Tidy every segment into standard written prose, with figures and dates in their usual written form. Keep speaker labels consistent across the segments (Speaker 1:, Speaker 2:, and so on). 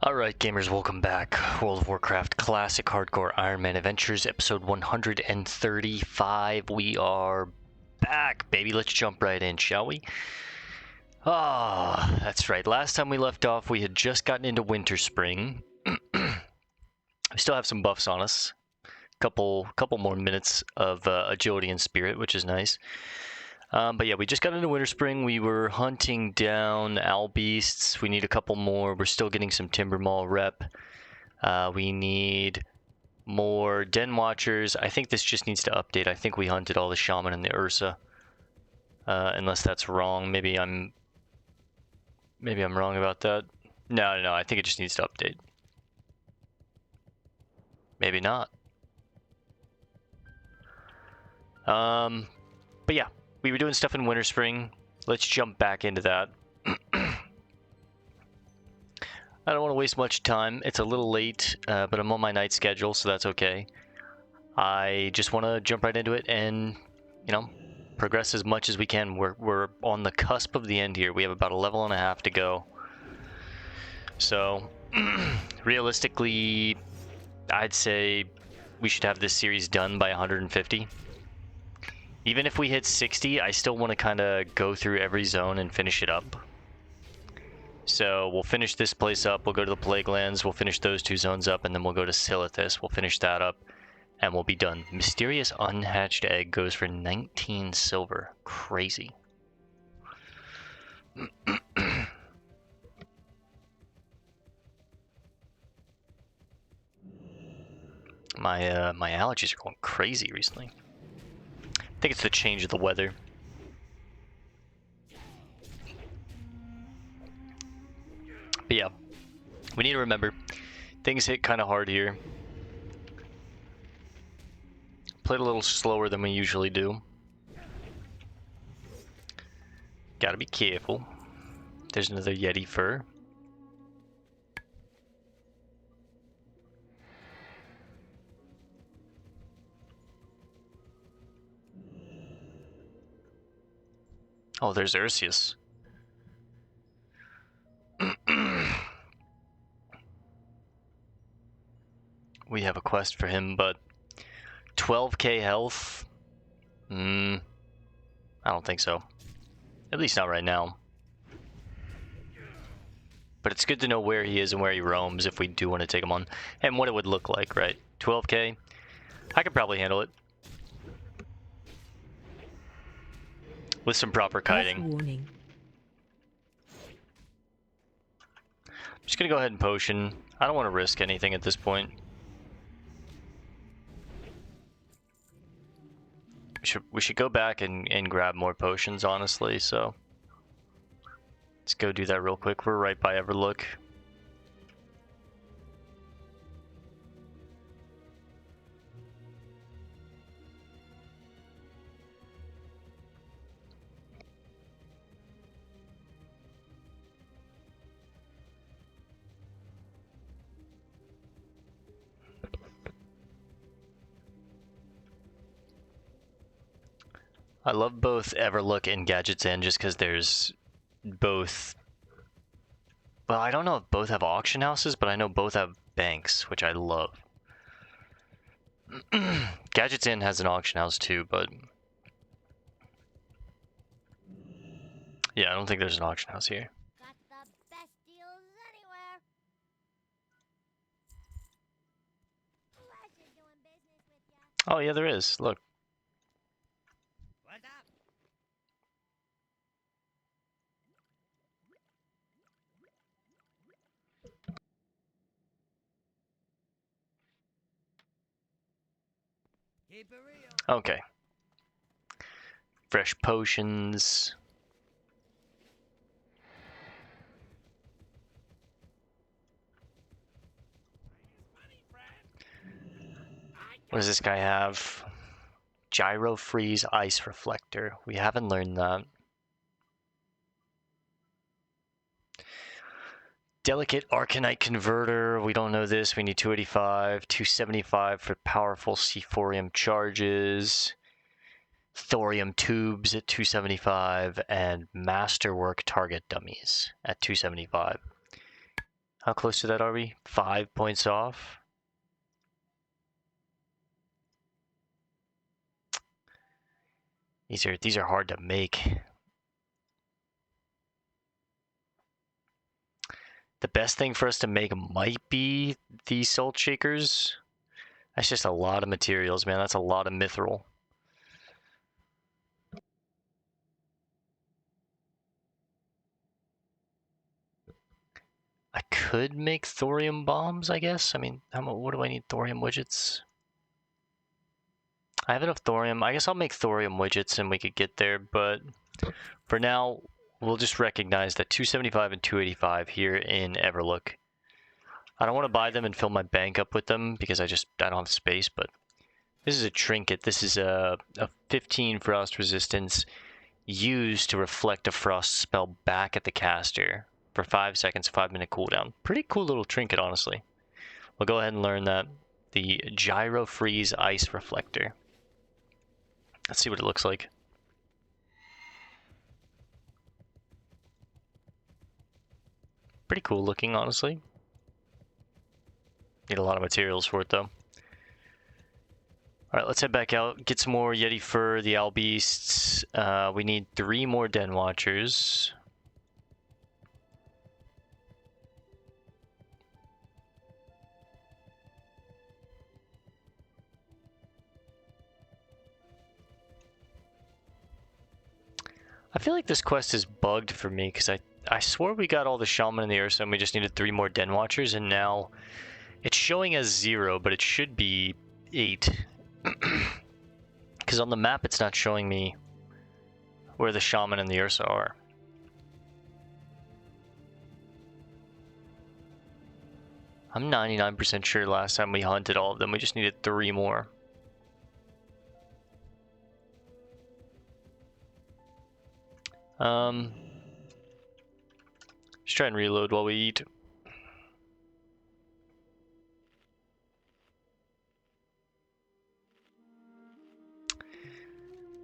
Speaker 1: Alright gamers, welcome back. World of Warcraft Classic Hardcore Ironman Adventures, episode 135. We are back, baby. Let's jump right in, shall we? That's right. Last time we left off, we had just gotten into Winter Spring. We still have some buffs on us. Couple more minutes of agility and spirit, which is nice. But yeah, we just got into Winter Spring. We were hunting down owl beasts. We need a couple more. We're still getting some Timber Maul rep. We need more Den Watchers. I think this just needs to update. I think we hunted all the Shaman and the Ursa. Unless that's wrong. Maybe I'm wrong about that. No, I think it just needs to update. Maybe not. But yeah. We were doing stuff in Winter Spring. Let's jump back into that. I don't want to waste much time. It's a little late, but I'm on my night schedule, so that's okay. I just want to jump right into it and, progress as much as we can. We're on the cusp of the end here. We have about a level and a half to go. So, realistically, I'd say we should have this series done by 150. Even if we hit 60, I still want to kind of go through every zone and finish it up. So we'll finish this place up, we'll go to the Plague Lands, we'll finish those two zones up, and then we'll go to Silithus, we'll finish that up, and we'll be done. Mysterious Unhatched Egg goes for 19 silver. Crazy. My allergies are going crazy recently. I think it's the change of the weather. But yeah, we need to remember, things hit kind of hard here. Played a little slower than we usually do. Gotta be careful. There's another Yeti fur. Oh, there's Ursius. We have a quest for him, but 12k health? I don't think so. At least not right now. But it's good to know where he is and where he roams if we do want to take him on. And what it would look like, right? 12k? I could probably handle it. With some proper kiting.
Speaker 2: Warning.
Speaker 1: I'm just gonna go ahead and potion. I don't want to risk anything at this point. We should go back and grab more potions, honestly, so let's go do that real quick. We're right by Everlook. I love both Everlook and Gadget's End just because there's both. Well, I don't know if both have auction houses, but I know both have banks, which I love. Gadget's End has an auction house too, but yeah, I don't think there's an auction house here.
Speaker 3: Got the best deals anywhere. Pleasure doing business with ya.
Speaker 1: Oh yeah, there is. Look.
Speaker 3: What's up? Keep it real.
Speaker 1: Okay. Fresh potions. What does this guy have? Gyro Freeze Ice Reflector. We haven't learned that. Delicate Arcanite Converter. We don't know this. We need 285. 275 for powerful Sephorium charges. Thorium Tubes at 275. And Masterwork Target Dummies at 275. How close to that are we? 5 points off. These are hard to make. The best thing for us to make might be the salt shakers. That's just a lot of materials, man. That's a lot of mithril. I could make thorium bombs, I guess. I mean, what do I need thorium widgets? I have enough thorium. I guess I'll make thorium widgets and we could get there, but for now, we'll just recognize that 275 and 285 here in Everlook. I don't want to buy them and fill my bank up with them because I don't have space, but this is a trinket. This is a 15 frost resistance used to reflect a frost spell back at the caster for 5 seconds, 5-minute cooldown. Pretty cool little trinket, honestly. We'll go ahead and learn that. The Gyro Freeze Ice Reflector. Let's see what it looks like. Pretty cool looking, honestly. Need a lot of materials for it, though. Alright, let's head back out, get some more Yeti fur, the owl beasts. We need 3 more Den Watchers. I feel like this quest is bugged for me, because I swore we got all the Shaman and the Ursa and we just needed 3 more Den Watchers, and now it's showing as 0, but it should be 8. Because on the map it's not showing me where the Shaman and the Ursa are. I'm 99% sure last time we hunted all of them, we just needed 3 more. Just try and reload while we eat.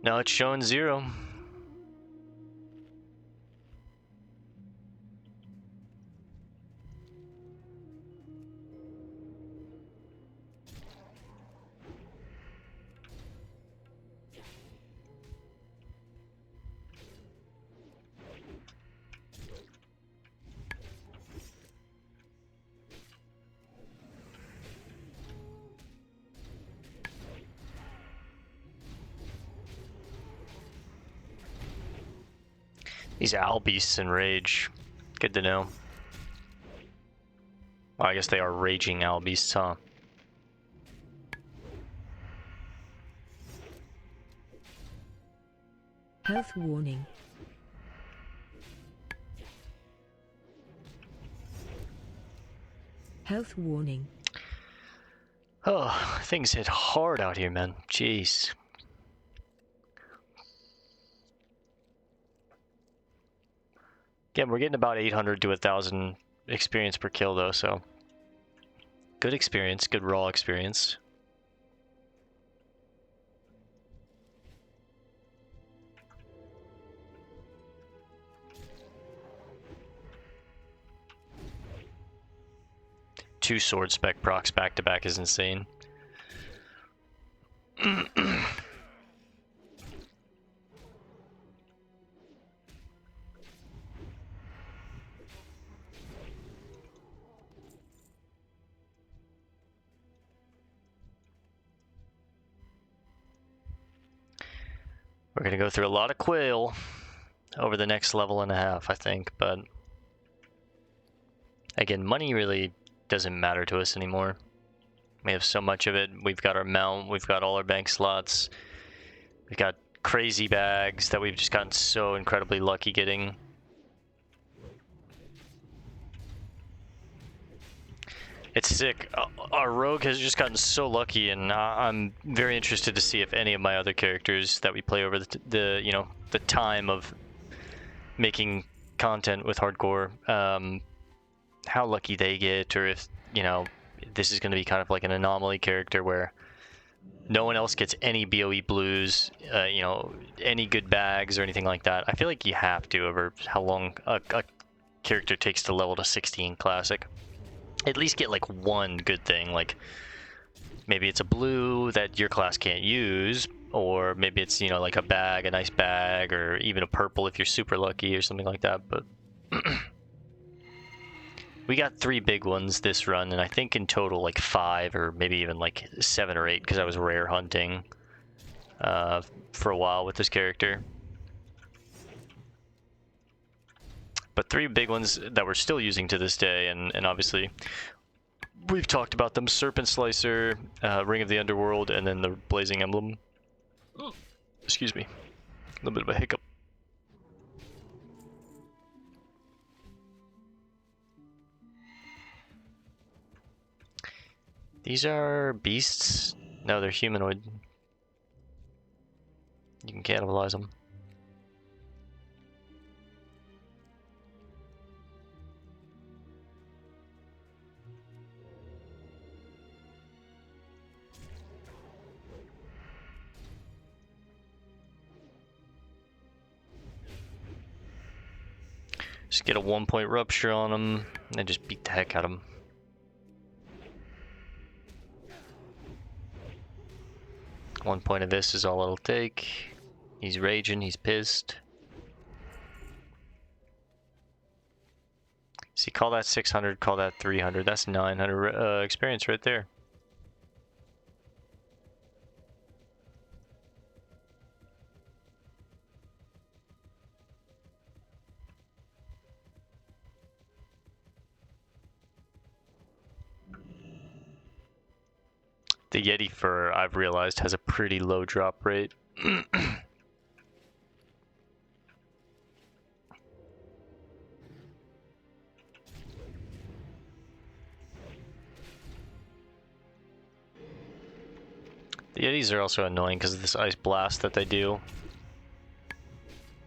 Speaker 1: No, it's showing 0. These owl beasts enrage. Good to know. Well, I guess they are raging owl beasts, huh?
Speaker 2: Health warning. Health warning.
Speaker 1: Oh, things hit hard out here, man. Jeez. Again, we're getting about 800 to 1,000 experience per kill, though, so good experience, good raw experience. Two sword spec procs back to back is insane. We're gonna go through a lot of quail over the next level and a half, I think, but again, money really doesn't matter to us anymore. We have so much of it. We've got our mount, we've got all our bank slots, we've got crazy bags that we've just gotten so incredibly lucky getting. It's sick. Our rogue has just gotten so lucky, and I'm very interested to see if any of my other characters that we play over the time of making content with hardcore, how lucky they get, or if this is going to be kind of like an anomaly character where no one else gets any BOE blues, any good bags or anything like that. I feel like you have to over how long a character takes to level to 16 classic. at least get like one good thing. Like maybe it's a blue that your class can't use, or maybe it's, you know, like a bag, a nice bag, or even a purple if you're super lucky or something like that. But we got 3 big ones this run, and I think in total like 5 or maybe even like 7 or 8 because I was rare hunting for a while with this character. But 3 big ones that we're still using to this day, and obviously we've talked about them: Serpent Slicer, Ring of the Underworld, and then the Blazing Emblem. Excuse me, a little bit of a hiccup. These are beasts? No, they're humanoid. You can cannibalize them. Just get a 1-point rupture on them and just beat the heck out of them. One point of this is all it'll take. He's raging, he's pissed. See, call that 600, call that 300. That's 900 experience right there. The Yeti fur, I've realized, has a pretty low drop rate. The Yetis are also annoying because of this ice blast that they do.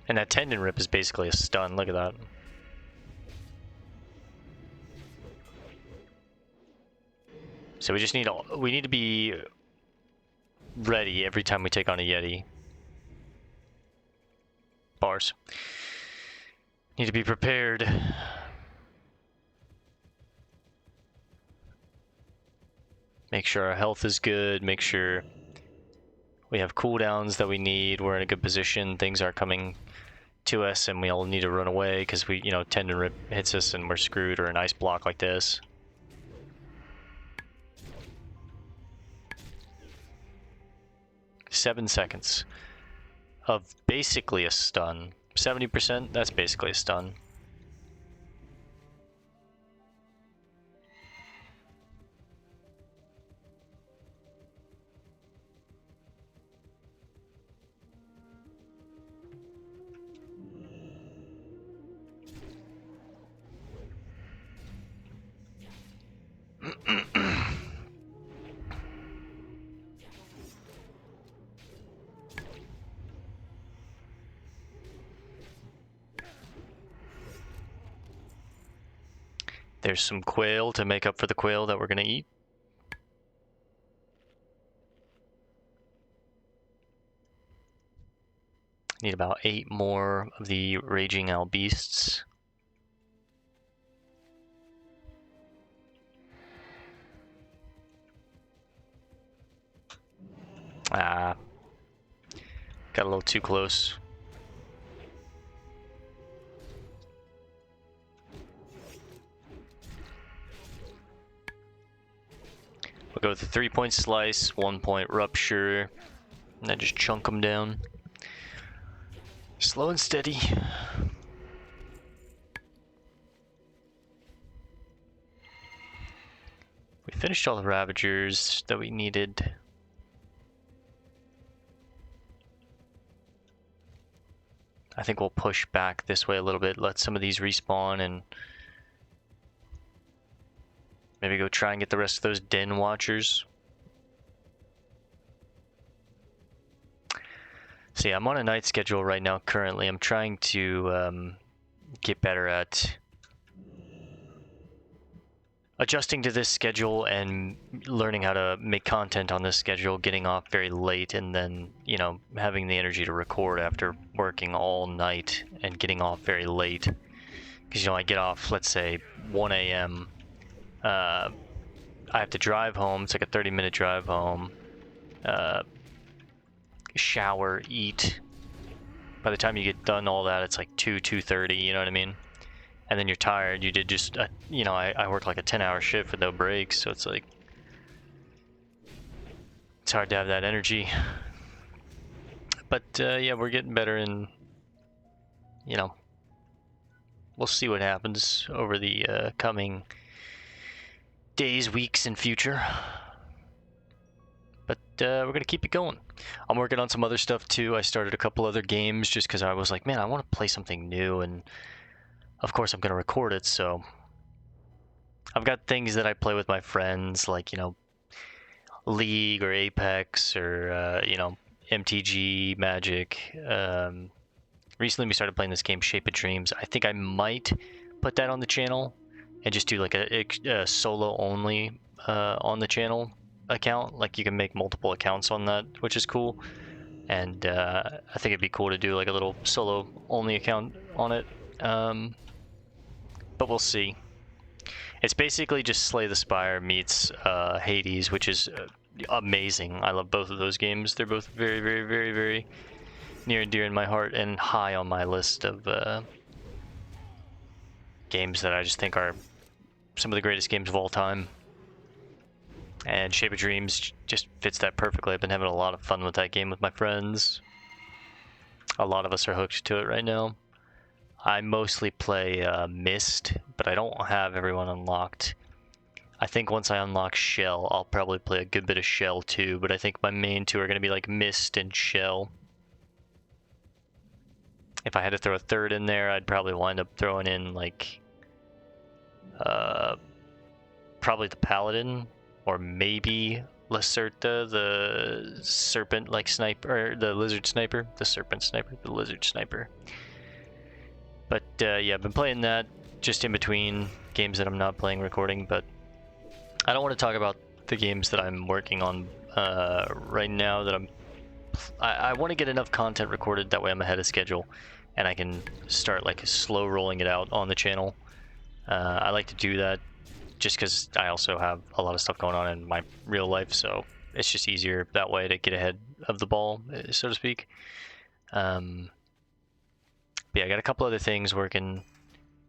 Speaker 1: And that tendon rip is basically a stun, look at that. So we just need to be ready every time we take on a Yeti. Bars. Need to be prepared. Make sure our health is good, make sure we have cooldowns that we need, we're in a good position, things are coming to us and we all need to run away because we, you know, tendon rip hits us and we're screwed, or an ice block like this. Seven seconds of basically a stun. 70%, that's basically a stun. There's some quail to make up for the quail that we're gonna eat. Need about 8 more of the Raging Owl Beasts. Ah, got a little too close. We'll go with the 3-point slice, 1-point rupture, and then just chunk them down. Slow and steady. We finished all the Ravagers that we needed. I think we'll push back this way a little bit, let some of these respawn, and maybe go try and get the rest of those Den Watchers. See, I'm on a night schedule right now currently. I'm trying to get better at adjusting to this schedule and learning how to make content on this schedule, getting off very late, and then, you know, having the energy to record after working all night and getting off very late. Because, you know, I get off, let's say, 1 a.m. I have to drive home. It's like a 30-minute drive home. Shower, eat. By the time you get done all that, it's like 2:30, you know what I mean? And then you're tired. You did just, I worked like a 10-hour shift with no breaks, so it's like, it's hard to have that energy. But yeah, we're getting better, and we'll see what happens over the coming days, weeks, and future. But we're gonna keep it going. I'm working on some other stuff too. I started a couple other games just because I was like, man, I want to play something new, and of course I'm gonna record it. So I've got things that I play with my friends, like League or Apex or MTG, Magic. Recently we started playing this game, Shape of Dreams. I think I might put that on the channel and just do like a solo only on the channel account. Like you can make multiple accounts on that, which is cool. And I think it'd be cool to do like a little solo only account on it. But we'll see. It's basically just Slay the Spire meets Hades, which is amazing. I love both of those games. They're both very, very, very, very near and dear in my heart and high on my list of games that I just think are some of the greatest games of all time. And Shape of Dreams just fits that perfectly. I've been having a lot of fun with that game with my friends. A lot of us are hooked to it right now. I mostly play Mist, but I don't have everyone unlocked. I think once I unlock Shell, I'll probably play a good bit of Shell too, but I think my main two are going to be like Mist and Shell. If I had to throw a third in there, I'd probably wind up throwing in like probably the Paladin, or maybe Lacerta, the serpent like sniper, or the lizard sniper, the serpent sniper, the lizard sniper. But yeah, I've been playing that just in between games that I'm not playing recording, but I don't want to talk about the games that I'm working on right now. I want to get enough content recorded, that way I'm ahead of schedule and I can start like slow rolling it out on the channel. I like to do that just because I also have a lot of stuff going on in my real life, so it's just easier that way to get ahead of the ball, so to speak. But yeah, I got a couple other things working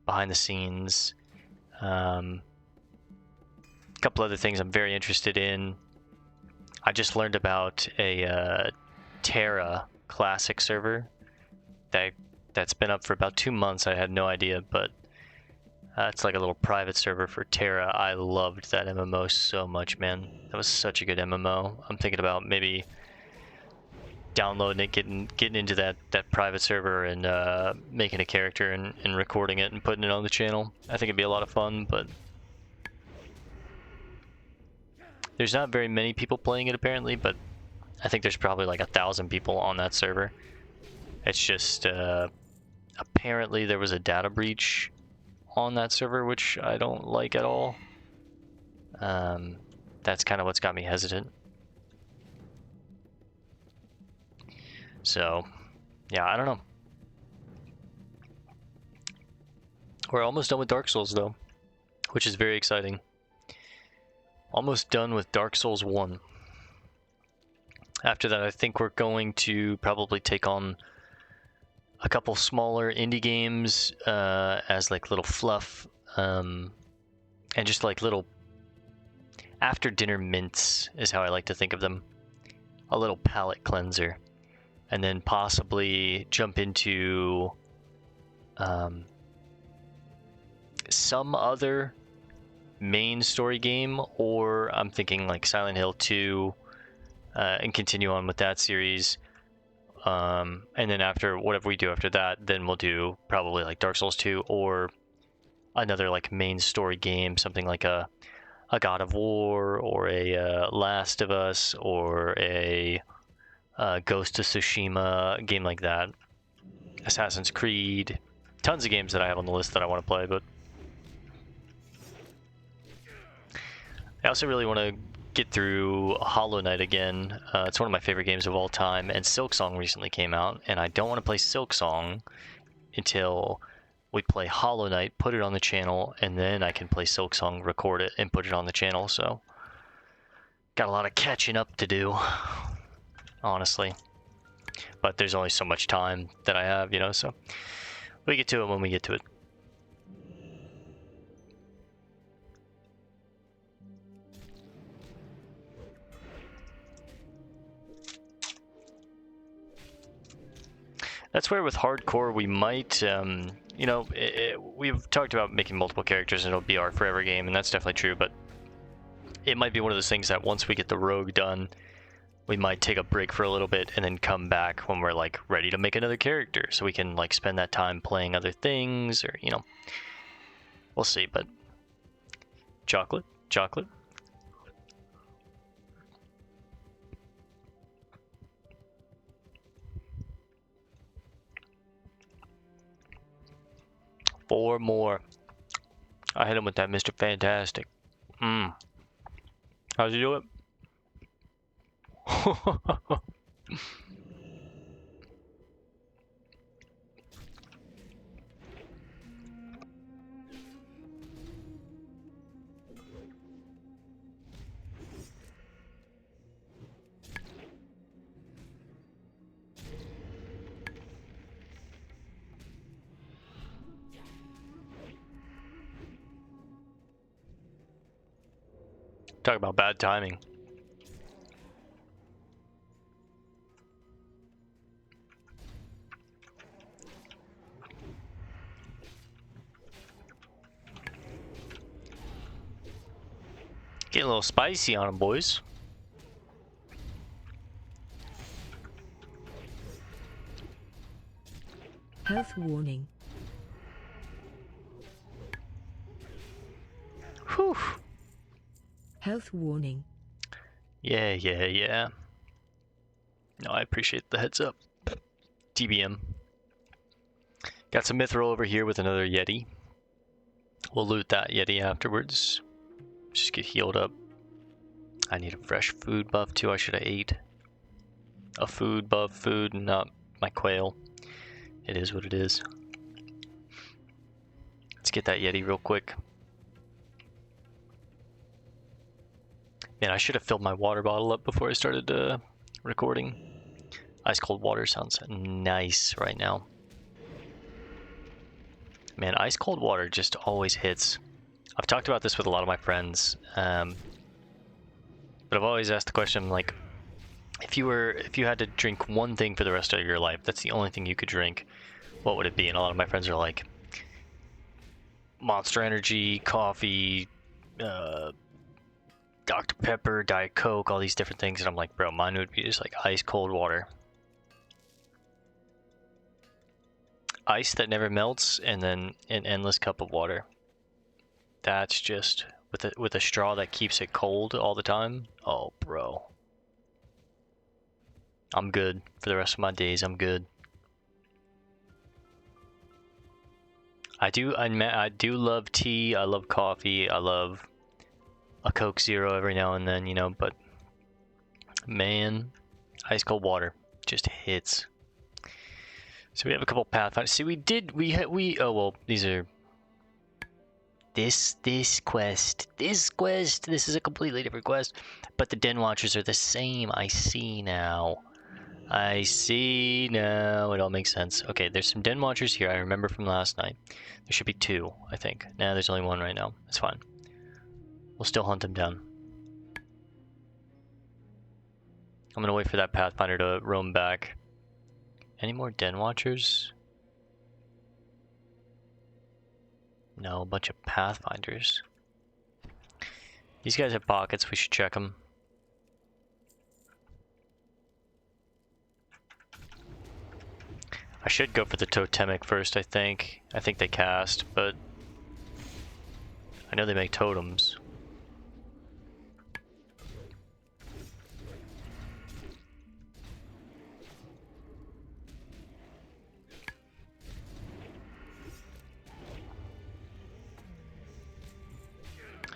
Speaker 1: behind the scenes. A couple other things I'm very interested in. I just learned about a Terra Classic server that's been up for about 2 months. I had no idea, but it's like a little private server for Terra. I loved that MMO so much, man. That was such a good MMO. I'm thinking about maybe downloading it, getting into that private server and making a character and recording it and putting it on the channel. I think it'd be a lot of fun, but there's not very many people playing it apparently, but I think there's probably like 1,000 people on that server. It's just apparently there was a data breach on that server, which I don't like at all. That's kind of what's got me hesitant. So, yeah, I don't know. We're almost done with Dark Souls, though, which is very exciting. Almost done with Dark Souls 1. After that, I think we're going to probably take on a couple smaller indie games as like little fluff, and just like little after dinner mints is how I like to think of them. A little palate cleanser. And then possibly jump into some other main story game, or I'm thinking like Silent Hill 2 and continue on with that series. And then after whatever we do after that, then we'll do probably like Dark Souls 2 or another like main story game, something like a God of War or a Last of Us or a Ghost of Tsushima, game like that. Assassin's Creed. Tons of games that I have on the list that I want to play, but I also really want to get through Hollow Knight again. It's one of my favorite games of all time, and Silksong recently came out, and I don't want to play Silksong until we play Hollow Knight, put it on the channel, and then I can play Silksong, record it, and put it on the channel. So got a lot of catching up to do, honestly. But there's only so much time that I have, you know, so we get to it when we get to it. That's where with hardcore we might, you know, we've talked about making multiple characters and it'll be our forever game, and that's definitely true, but it might be one of those things that once we get the rogue done, we might take a break for a little bit and then come back when we're like ready to make another character, so we can like spend that time playing other things, or, you know, we'll see. But chocolate. 4 more. I hit him with that Mr. Fantastic. How's he do it? Talk about bad timing. Getting a little spicy on them, boys.
Speaker 2: Health warning.
Speaker 1: Whew.
Speaker 2: Health warning.
Speaker 1: Yeah. No, I appreciate the heads up. TBM. Got some mithril over here with another Yeti. We'll loot that Yeti afterwards. Just get healed up. I need a fresh food buff too. I should have ate a food buff food, not my quail. It is what it is. Let's get that Yeti real quick. Man, I should have filled my water bottle up before I started recording. Ice cold water sounds nice right now. Man, ice cold water just always hits. I've talked about this with a lot of my friends, but I've always asked the question, like, if you had to drink one thing for the rest of your life, that's the only thing you could drink, what would it be? And a lot of my friends are like, Monster Energy, coffee, Dr. Pepper, Diet Coke, all these different things, and I'm like, bro, mine would be just like ice cold water. Ice that never melts, and then an endless cup of water. That's just with a straw that keeps it cold all the time. Oh, bro. I'm good for the rest of my days. I'm good. I do love tea. I love coffee. I love a Coke Zero every now and then, you know, but man, ice cold water just hits. So we have a couple pathfinders. See, oh well, these are this quest. This is a completely different quest, but the Den Watchers are the same. I see now. It all makes sense. Okay, there's some Den Watchers here. I remember from last night. There should be 2, I think. Nah, there's only 1 right now. That's fine. We'll still hunt them down. I'm gonna wait for that Pathfinder to roam back. Any more Den Watchers? No, a bunch of Pathfinders. These guys have pockets. We should check them. I should go for the Totemic first, I think. I think they cast, but I know they make totems.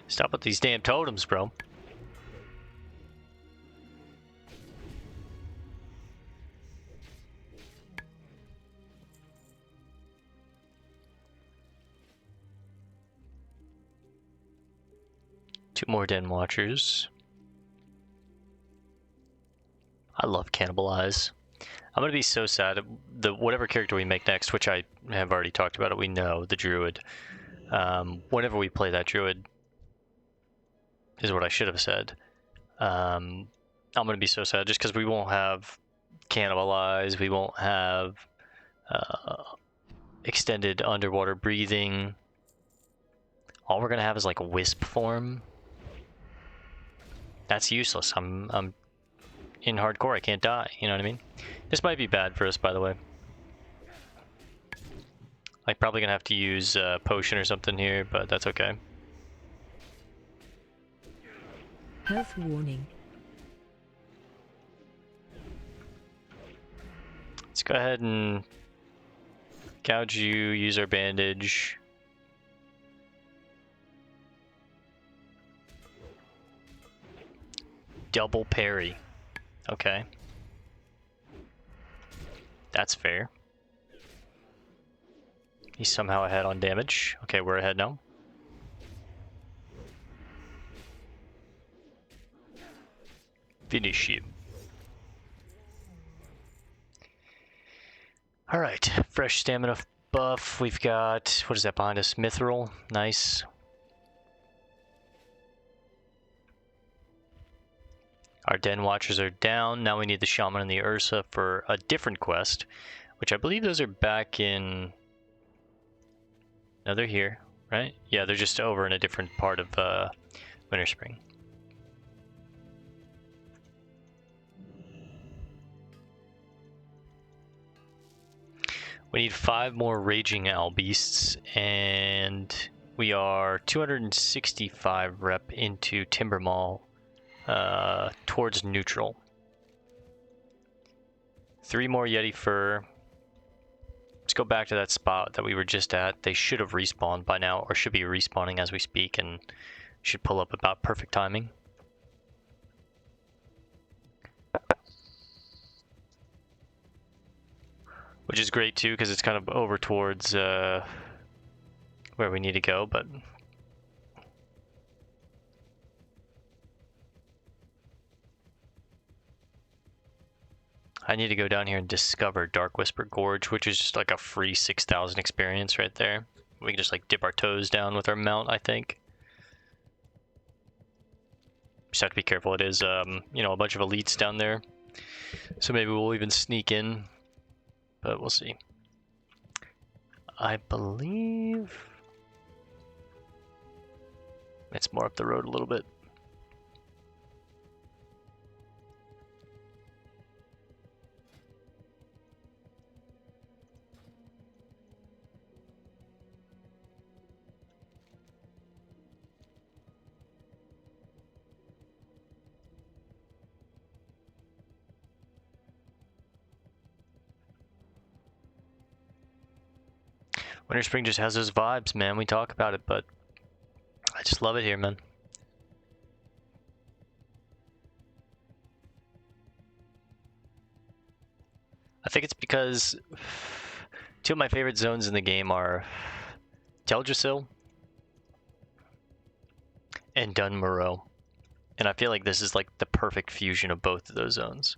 Speaker 1: Stop with these damn totems, bro. 2 more Den Watchers. I love Cannibalize. I'm gonna be so sad. Whatever character we make next, which I have already talked about it, we know, the Druid. Whenever we play that Druid, is what I should have said. I'm gonna be so sad just because we won't have Cannibalize, we won't have extended underwater breathing. All we're gonna have is like a wisp form. That's useless. I'm in hardcore. I can't die. You know what I mean? This might be bad for us, by the way. Like probably gonna have to use potion or something here, but that's okay.
Speaker 2: Health warning.
Speaker 1: Let's go ahead and gouge you, use our bandage. Double parry. Okay. That's fair. He's somehow ahead on damage. Okay, we're ahead now. Finish him. Alright, fresh stamina buff. We've got, what is that behind us? Mithril. Nice. Our Den Watchers are down. Now we need the Shaman and the Ursa for a different quest, which I believe those are back in... No, they're here, right? Yeah, they're just over in a different part of Winter Spring. We need 5 more Raging Owl Beasts, and we are 265 rep into Timber Mall. Towards neutral. 3 more Yeti fur. Let's go back to that spot that we were just at. They should have respawned by now, or should be respawning as we speak, and should pull up about perfect timing. Which is great too, because it's kind of over towards where we need to go, but I need to go down here and discover Dark Whisper Gorge, which is just like a free 6,000 experience right there. We can just like dip our toes down with our mount, I think. Just have to be careful. It is, you know, a bunch of elites down there. So maybe we'll even sneak in, but we'll see. I believe it's more up the road a little bit. Winter Spring just has those vibes, man. We talk about it, but I just love it here, man. I think it's because 2 of my favorite zones in the game are Teldrassil and Dun Moreau. And I feel like this is like the perfect fusion of both of those zones.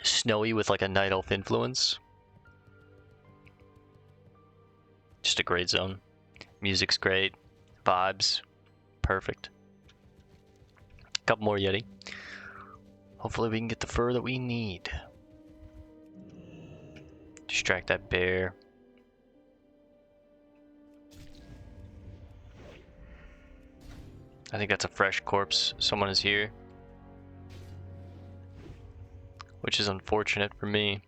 Speaker 1: Snowy with like a Night Elf influence. Just a great zone. Music's great. Vibes. Perfect. Couple more Yeti. Hopefully we can get the fur that we need. Distract that bear. I think that's a fresh corpse. Someone is here. Which is unfortunate for me.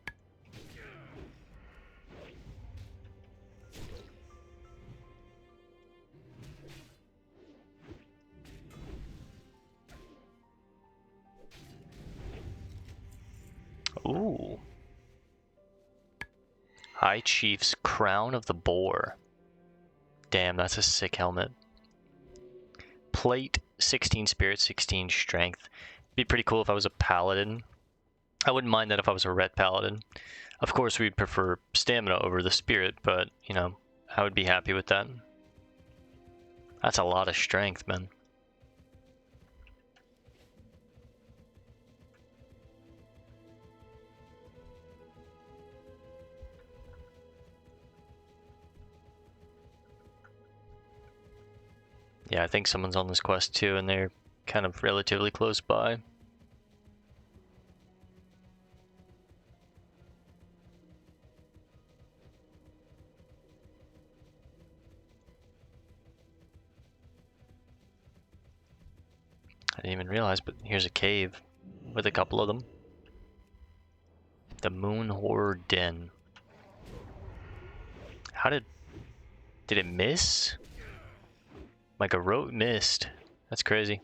Speaker 1: Ooh. High Chief's Crown of the Boar. Damn, that's a sick helmet. Plate, 16 Spirit, 16 Strength. Be pretty cool if I was a Paladin. I wouldn't mind that if I was a Ret Paladin. Of course, we'd prefer stamina over the Spirit, but, you know, I would be happy with that. That's a lot of strength, man. Yeah, I think someone's on this quest too, and they're kind of relatively close by. I didn't even realize, but here's a cave with a couple of them. The Moon Horror Den. How did it miss? My garrote missed. That's crazy.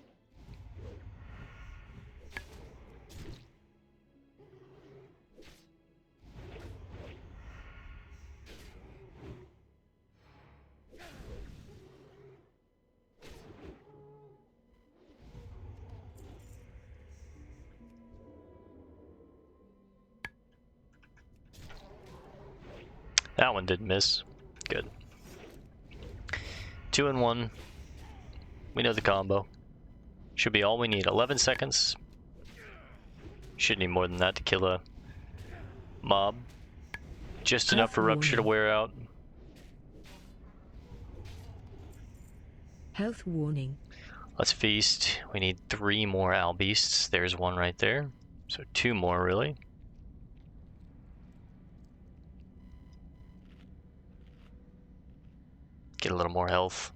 Speaker 1: That one did miss. Good. 2 and 1. We know the combo. Should be all we need. 11 seconds. Should need more than that to kill a mob. Just enough for Rupture to wear out.
Speaker 2: Health warning.
Speaker 1: Let's feast. We need 3 more owl beasts. There's one right there. So 2 more, really. Get a little more health.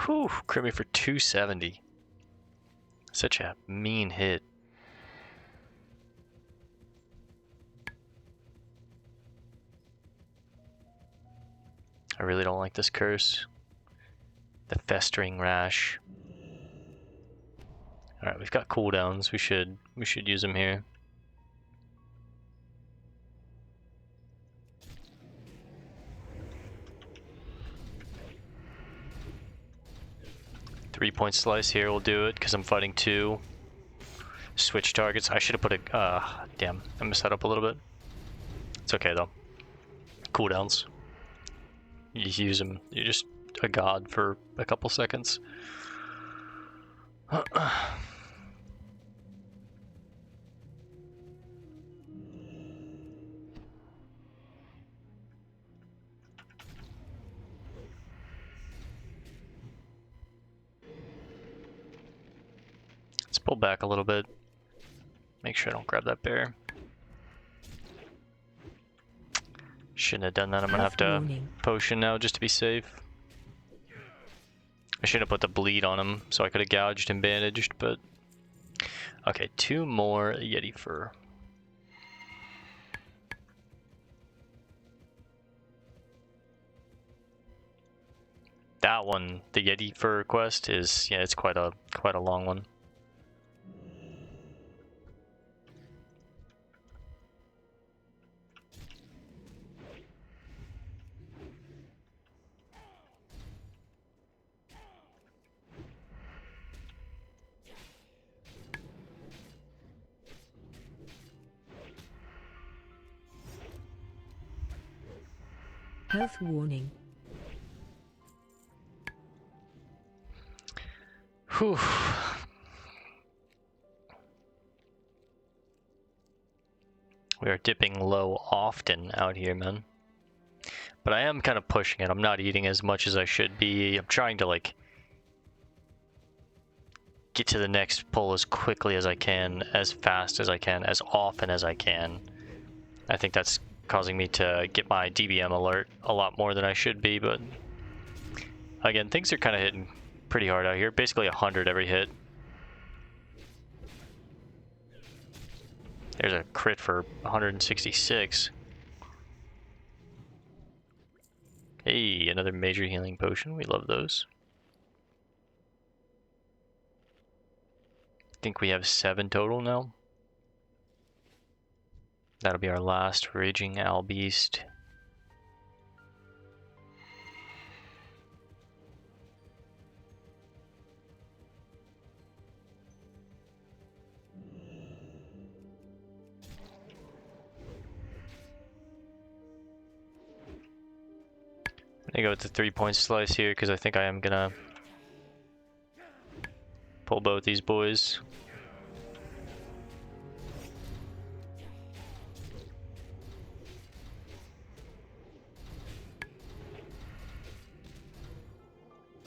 Speaker 1: Whew, crit me for 270. Such a mean hit. I really don't like this curse. The festering rash. Alright, we've got cooldowns. We should use them here. Three-point slice here will do it, because I'm fighting 2. Switch targets. I should have put a... damn, I messed that up a little bit. It's okay, though. Cooldowns. You use them. You're just a god for a couple seconds. Let's pull back a little bit. Make sure I don't grab that bear. Shouldn't have done that. I'm gonna have to potion now just to be safe. I should have put the bleed on him so I could have gouged and bandaged, but... Okay, 2 more Yeti fur. That one, the Yeti fur quest is, yeah, it's quite a long one.
Speaker 2: Health warning.
Speaker 1: Whew. We are dipping low often out here, man. But I am kind of pushing it. I'm not eating as much as I should be. I'm trying to, like, get to the next pull as quickly as I can, as fast as I can, as often as I can. I think that's causing me to get my DBM alert a lot more than I should be, but again, things are kind of hitting pretty hard out here. Basically 100 every hit. There's a crit for 166. Hey, another major healing potion. We love those. I think we have 7 total now. That'll be our last Raging Owl Beast. I'm gonna go with the 3-point slice here because I think I am gonna pull both these boys.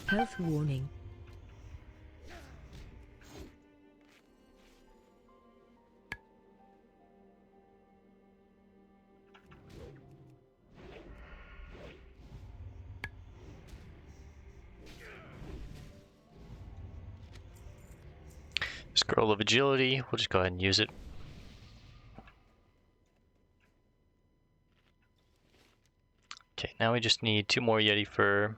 Speaker 2: Health warning.
Speaker 1: Scroll of Agility, we'll just go ahead and use it. Okay, now we just need 2 more Yeti fur.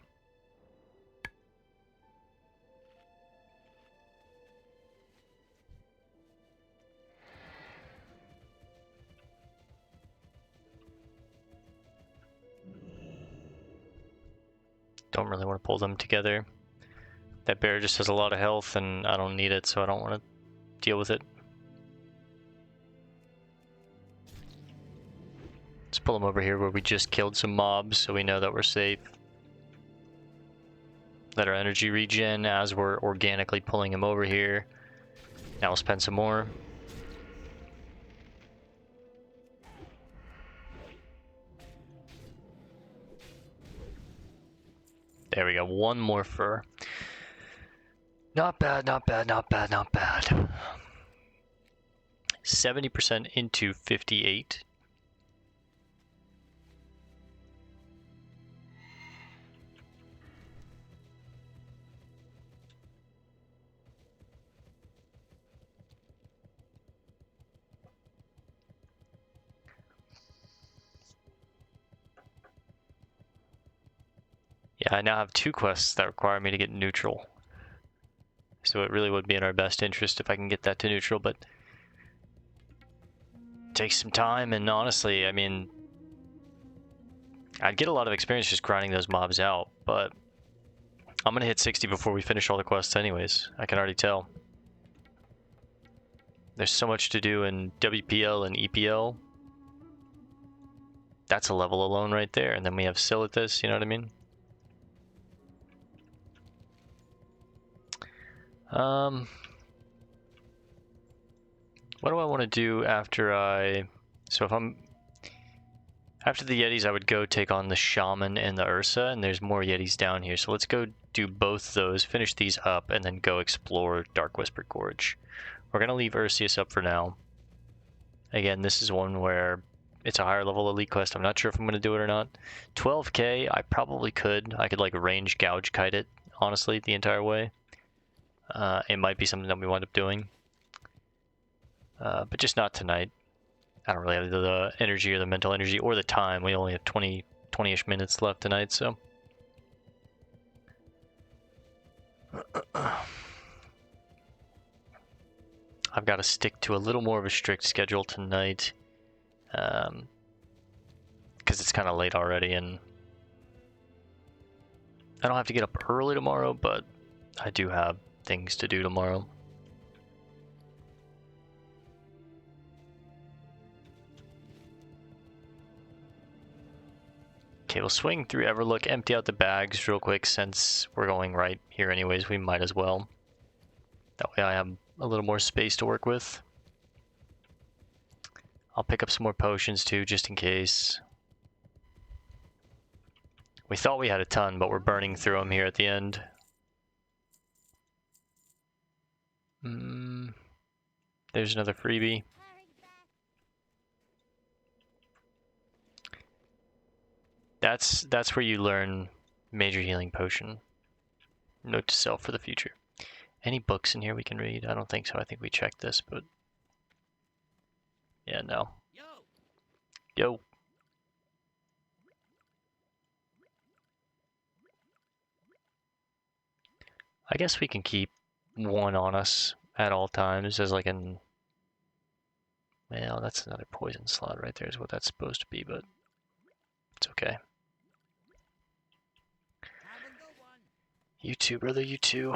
Speaker 1: Don't really want to pull them together. That bear just has a lot of health and I don't need it, so I don't want to deal with it. Let's pull them over here where we just killed some mobs so we know that we're safe. Let our energy regen as we're organically pulling him over here. Now we'll spend some more. There we go, 1 more fur. Not bad, not bad, not bad, not bad. 70% into 58. Yeah, I now have 2 quests that require me to get neutral. So it really would be in our best interest if I can get that to neutral, but it takes some time, and honestly, I mean, I'd get a lot of experience just grinding those mobs out, but I'm gonna hit 60 before we finish all the quests anyways. I can already tell. There's so much to do in WPL and EPL. That's a level alone right there, and then we have Silitus, you know what I mean? What do I want to do after so if I'm... After the Yetis, I would go take on the Shaman and the Ursa, and there's more Yetis down here. So let's go do both those, finish these up, and then go explore Dark Whisper Gorge. We're going to leave Ursius up for now. Again, this is one where it's a higher level elite quest. I'm not sure if I'm going to do it or not. 12k, I probably could. I could like range gouge kite it, honestly, the entire way. It might be something that we wind up doing. But just not tonight. I don't really have the energy or the mental energy or the time. We only have 20-ish minutes left tonight, so. I've got to stick to a little more of a strict schedule tonight. Because it's kind of late already, and I don't have to get up early tomorrow, but I do have things to do tomorrow. Okay, we'll swing through Everlook, empty out the bags real quick since we're going right here anyways. We might as well. That way I have a little more space to work with. I'll pick up some more potions too, just in case. We thought we had a ton, but we're burning through them here at the end. There's another freebie. That's where you learn Major Healing Potion. Note to self for the future. Any books in here we can read? I don't think so. I think we checked this, but yeah, no. Yo. I guess we can keep one on us at all times as like an... Well, that's another poison slot right there is what that's supposed to be, but it's okay.
Speaker 3: Have a good one.
Speaker 1: You too, brother, you too.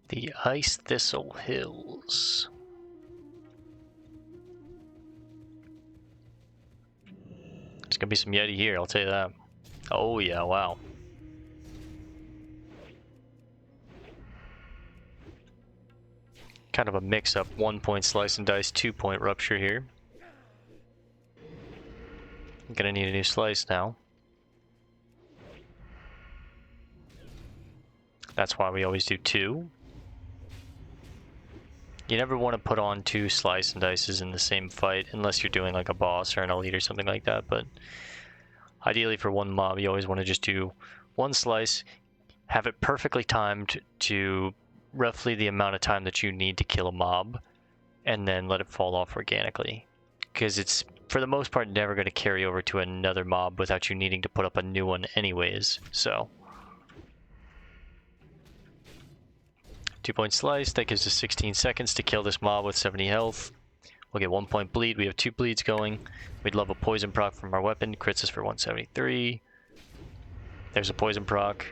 Speaker 1: The Ice Thistle Hills. There's gonna be some Yeti here, I'll tell you that. Oh yeah, wow. Kind of a mix-up 1-point slice and dice, 2-point rupture here. I'm gonna need a new slice now. That's why we always do 2. You never want to put on 2 slice and dices in the same fight unless you're doing like a boss or an elite or something like that, but ideally for one mob you always want to just do 1 slice, have it perfectly timed to roughly the amount of time that you need to kill a mob, and then let it fall off organically. Because it's, for the most part, never going to carry over to another mob without you needing to put up a new one anyways, so. 2-point slice, that gives us 16 seconds to kill this mob with 70 health. We'll get 1-point bleed, we have 2 bleeds going. We'd love a poison proc from our weapon, crits us for 173. There's a poison proc.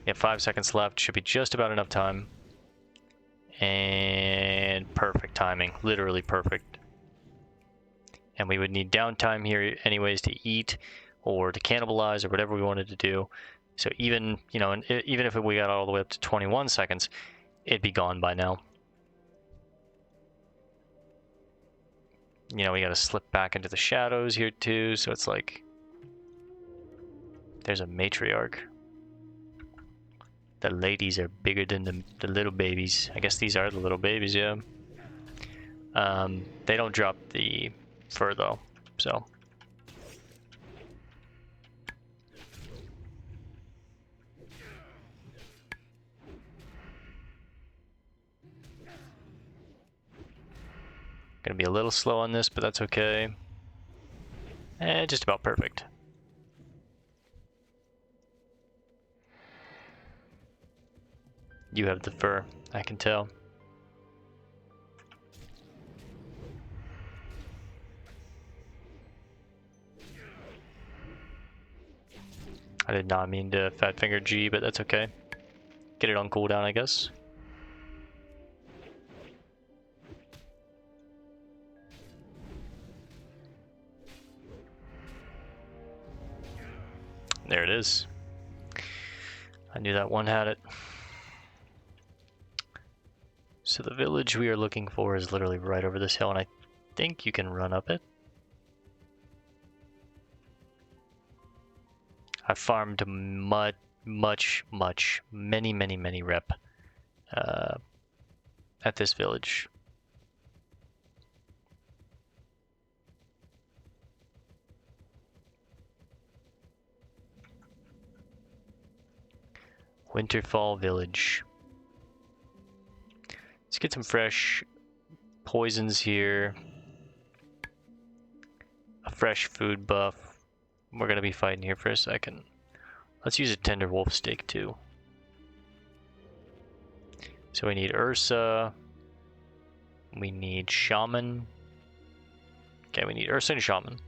Speaker 1: We have 5 seconds left, should be just about enough time. And perfect timing, literally perfect. And we would need downtime here anyways to eat or to cannibalize or whatever we wanted to do. So even, you know, even if we got all the way up to 21 seconds, it'd be gone by now. You know, we gotta slip back into the shadows here too, so it's like there's a matriarch. The ladies are bigger than the little babies. I guess these are the little babies, yeah. They don't drop the fur though, so. Gonna be a little slow on this, but that's okay. Just about perfect. You have the fur, I can tell. I did not mean to fat finger G, but that's okay. Get it on cooldown, I guess. There it is. I knew that one had it. So the village we are looking for is literally right over this hill, and I think you can run up it. I farmed many rep at this village. Winterfall Village. Let's get some fresh poisons here. A fresh food buff. We're gonna be fighting here for a second. Let's use a tender wolf steak too. So we need Ursa. We need Shaman. Okay, we need Ursa and Shaman.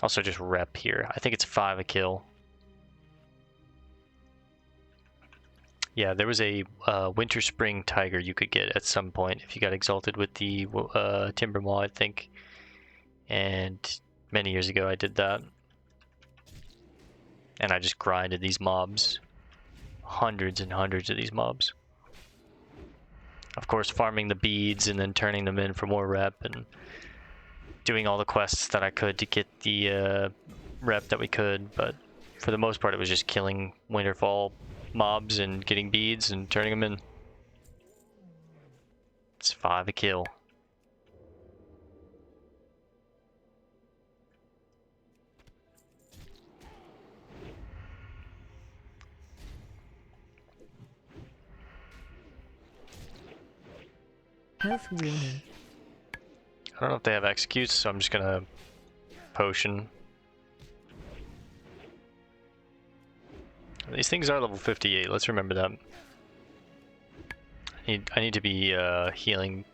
Speaker 1: Also just rep here. I think it's 5 a kill. Yeah, there was a Winter Spring Tiger you could get at some point if you got exalted with the Timber Maw, I think. And many years ago I did that. And I just grinded these mobs. Hundreds and hundreds of these mobs. Of course, farming the beads and then turning them in for more rep. And doing all the quests that I could to get the rep that we could, but for the most part it was just killing Winterfall mobs and getting beads and turning them in. It's 5 a kill.
Speaker 2: Health warning.
Speaker 1: I don't know if they have executes, so I'm just gonna potion. These things are level 58, let's remember that. I need to be healing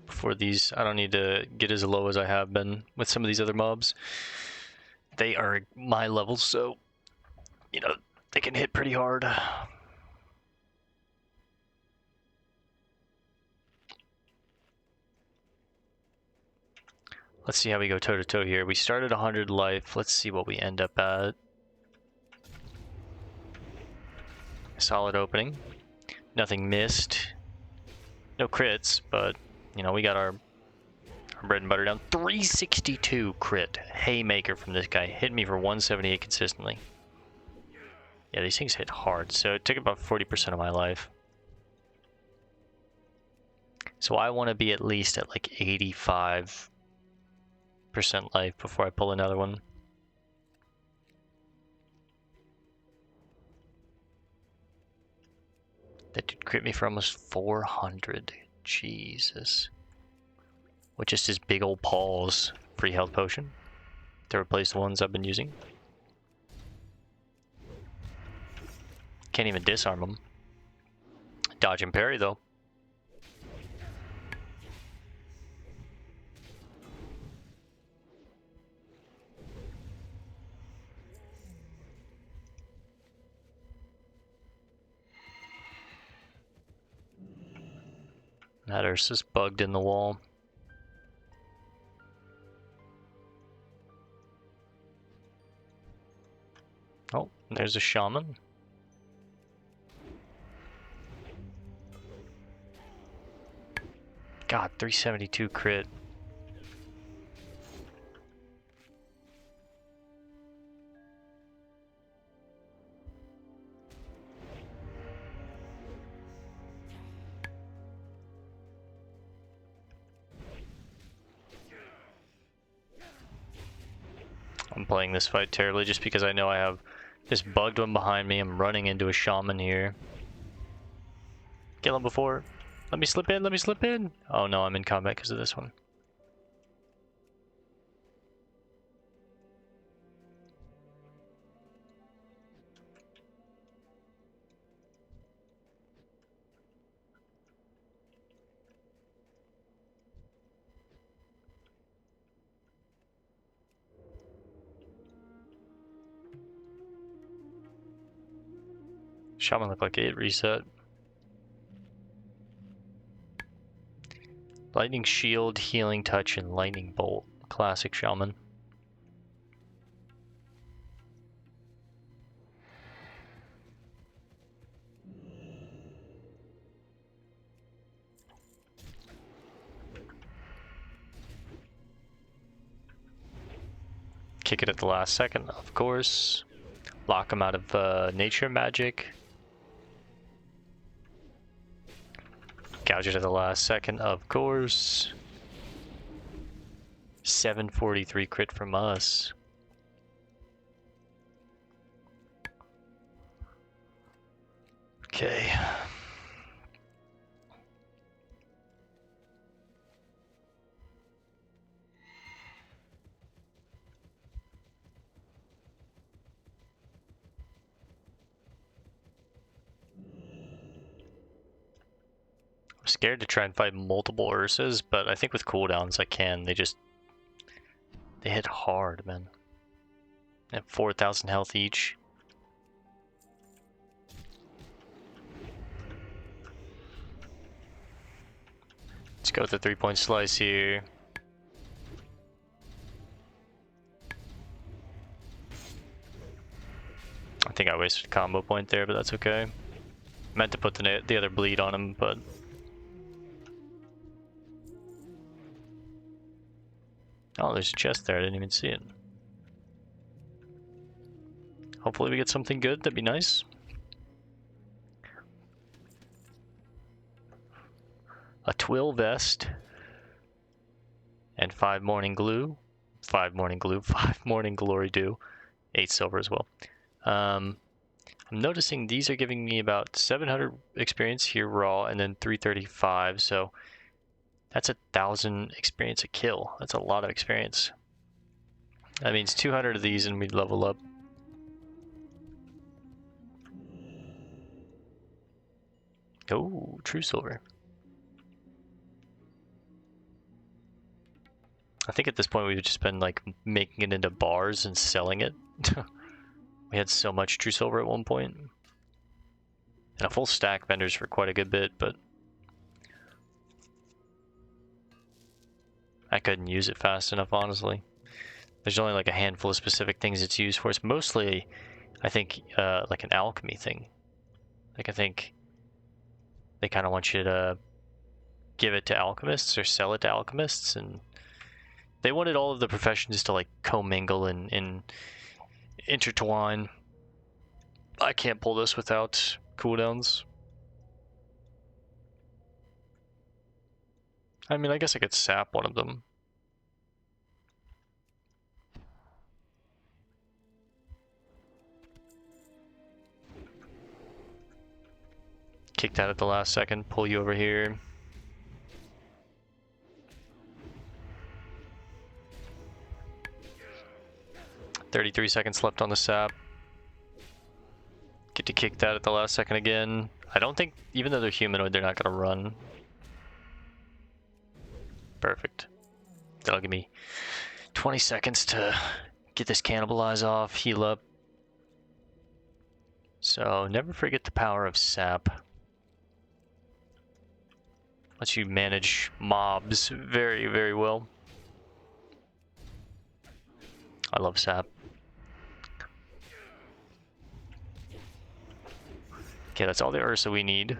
Speaker 1: before these. I don't need to get as low as I have been with some of these other mobs. They are my level, so, you know, they can hit pretty hard. Let's see how we go toe-to-toe here. We started 100 life. Let's see what we end up at. Solid opening. Nothing missed. No crits, but, you know, we got our bread and butter down. 362 crit. Haymaker from this guy. Hit me for 178 consistently. Yeah, these things hit hard, so it took about 40% of my life. So I want to be at least at like 85% life before I pull another one. That did crit me for almost 400. Jesus. With just his big old paws. Free health potion to replace the ones I've been using. Can't even disarm him. Dodge and parry though. That Ursa's bugged in the wall. Oh, there's a shaman. God, 372 crit. I'm playing this fight terribly just because I know I have this bugged one behind me. I'm running into a shaman here. Kill him before. Let me slip in, let me slip in. Oh no, I'm in combat because of this one. Shaman looked like it reset. Lightning Shield, Healing Touch, and Lightning Bolt. Classic Shaman. Kick it at the last second, of course. Lock him out of nature magic. Gouge it at the last second, of course. 743 crit from us. Okay. I'm scared to try and fight multiple Ursas, but I think with cooldowns I can. They hit hard, man. They have 4,000 health each. Let's go with the 3-point slice here. I think I wasted a combo point there, but that's okay. Meant to put the other bleed on him, but Oh, there's a chest there. I didn't even see it. Hopefully we get something good. That'd be nice. A twill vest. And 5 morning glue. 5 morning glue. 5 morning glory dew. 8 silver as well. I'm noticing these are giving me about 700 experience here raw, and then 335. So that's 1,000 experience a kill. That's a lot of experience. That means 200 of these and we level up. Oh, true silver. I think at this point we would just been like making it into bars and selling it. We had so much true silver at one point. And a full stack vendors for quite a good bit, but I couldn't use it fast enough, honestly. There's only like a handful of specific things it's used for. It's mostly, I think, like an alchemy thing. Like I think they kind of want you to give it to alchemists or sell it to alchemists, and they wanted all of the professions to like commingle and intertwine. I can't pull this without cooldowns. I mean, I guess I could sap one of them. Kick that at the last second, pull you over here. $33 seconds left on the sap. Get to kick that at the last second again. I don't think, even though they're humanoid, they're not gonna run. Perfect. That'll give me 20 seconds to get this cannibalize off, heal up. So never forget the power of sap. Lets you manage mobs very, very well. I love sap. Okay, that's all the Ursa we need.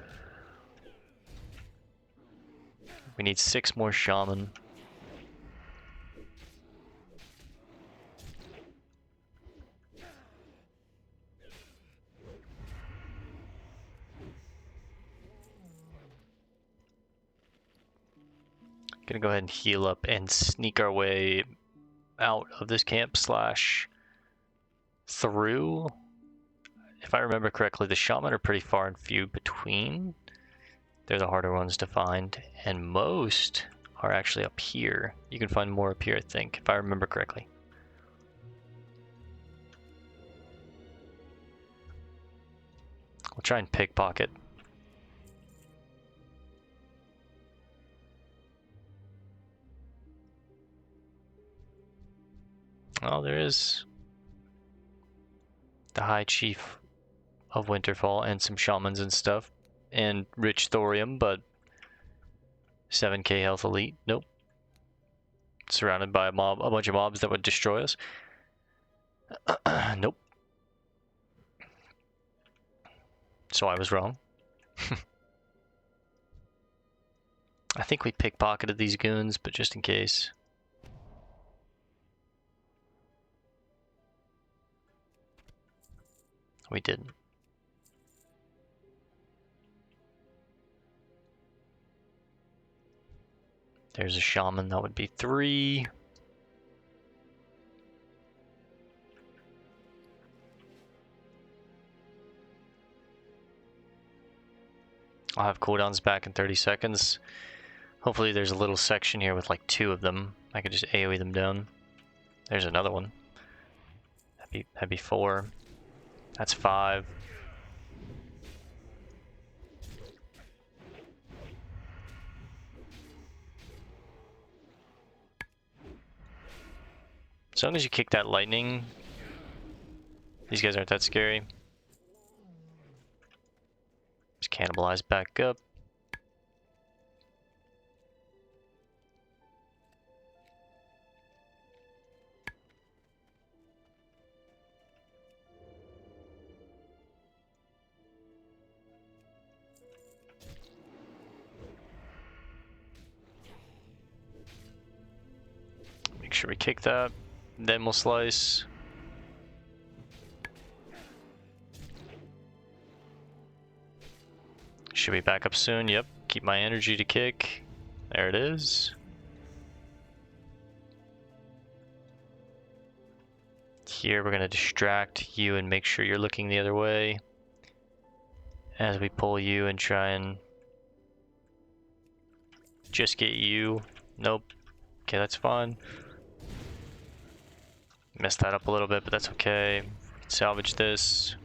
Speaker 1: We need 6 more shaman. Gonna go ahead and heal up and sneak our way out of this camp slash through. If I remember correctly, the shaman are pretty far and few between. They're the harder ones to find, and most are actually up here. You can find more up here, I think, if I remember correctly. We'll try and pickpocket. Oh, there is the High Chief of Winterfall and some shamans and stuff, and rich thorium, but 7k health elite. Nope. Surrounded by a bunch of mobs that would destroy us. Nope. So I was wrong. I think we pickpocketed these goons, but just in case. We didn't. There's a shaman, that would be 3. I'll have cooldowns back in 30 seconds. Hopefully there's a little section here with like 2 of them. I could just AoE them down. There's another one. That'd be 4. That's 5. As long as you kick that lightning, these guys aren't that scary. Just cannibalize back up. Make sure we kick that. Then we'll slice. Should be back up soon. Yep. Keep my energy to kick. There it is. Here we're going to distract you and make sure you're looking the other way as we pull you and try and just get you. Nope. Okay, that's fine. Messed that up a little bit, but that's okay. Salvage this.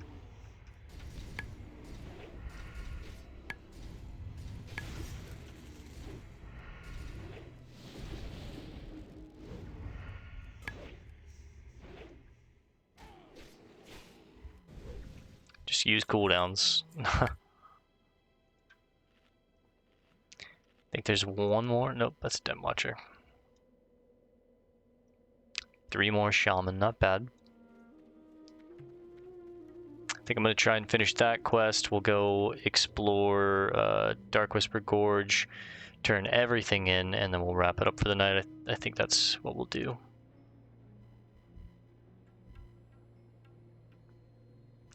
Speaker 1: Just use cooldowns. I think there's one more. Nope, that's Den Watcher. 3 more Shaman, not bad. I think I'm going to try and finish that quest. We'll go explore Dark Whisper Gorge, turn everything in, and then we'll wrap it up for the night. I think that's what we'll do.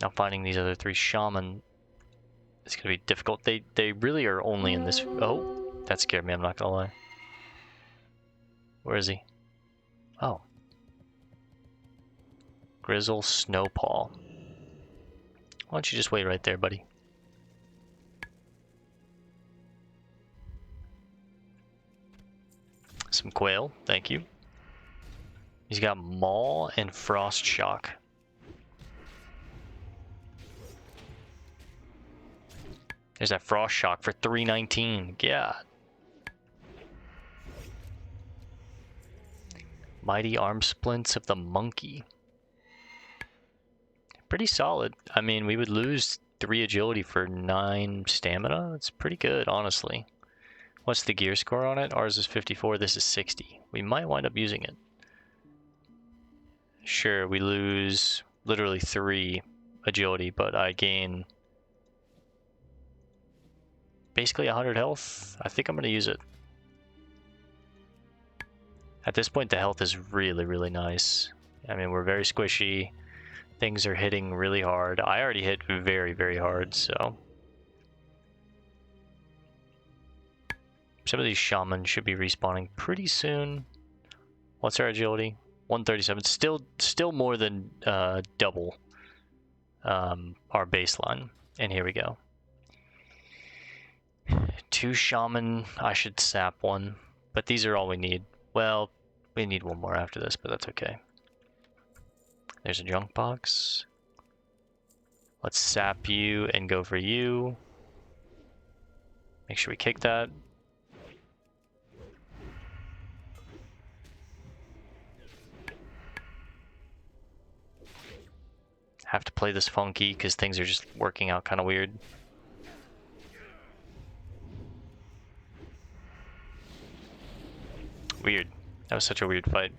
Speaker 1: Now finding these other 3 Shaman is going to be difficult. They really are only in this... Oh, that scared me, I'm not going to lie. Where is he? Oh. Grizzle Snowpaw. Why don't you just wait right there, buddy? Some quail, thank you. He's got Maul and Frost Shock. There's that Frost Shock for 319. Yeah. Mighty Arm Splints of the Monkey. Pretty solid. I mean, we would lose 3 agility for 9 stamina. That's pretty good, honestly. What's the gear score on it? Ours is 54, this is 60. We might wind up using it. Sure, we lose literally 3 agility, but I gain basically 100 health. I think I'm going to use it. At this point, the health is really, really nice. I mean, we're very squishy. Things are hitting really hard. I already hit very, very hard, so. Some of these shamans should be respawning pretty soon. What's our agility? 137. Still more than double our baseline. And here we go. 2 shaman. I should sap 1. But these are all we need. Well, we need 1 more after this, but that's okay. There's a junk box. Let's sap you and go for you. Make sure we kick that. Have to play this funky because things are just working out kind of weird. Weird. That was such a weird fight.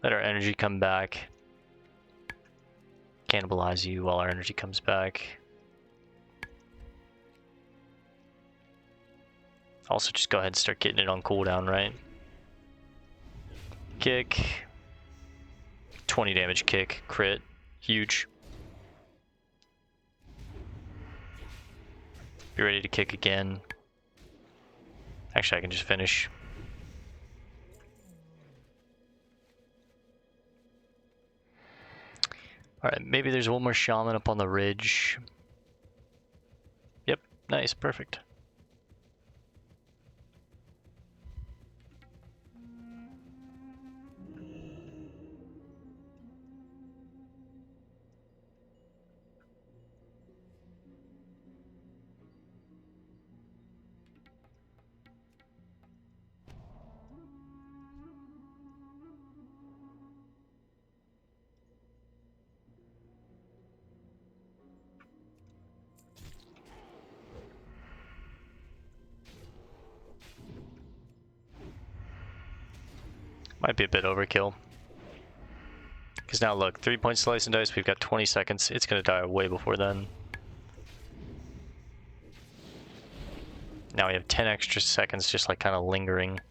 Speaker 1: Let our energy come back. Cannibalize you while our energy comes back. Also, just go ahead and start getting it on cooldown, right? Kick. 20 damage kick. Crit. Huge. Be ready to kick again. Actually, I can just finish. Alright, maybe there's 1 more shaman up on the ridge. Yep, nice, perfect. Might be a bit overkill. Because now look, 3-point slice and dice, we've got 20 seconds. It's going to die way before then. Now we have 10 extra seconds just like kind of lingering.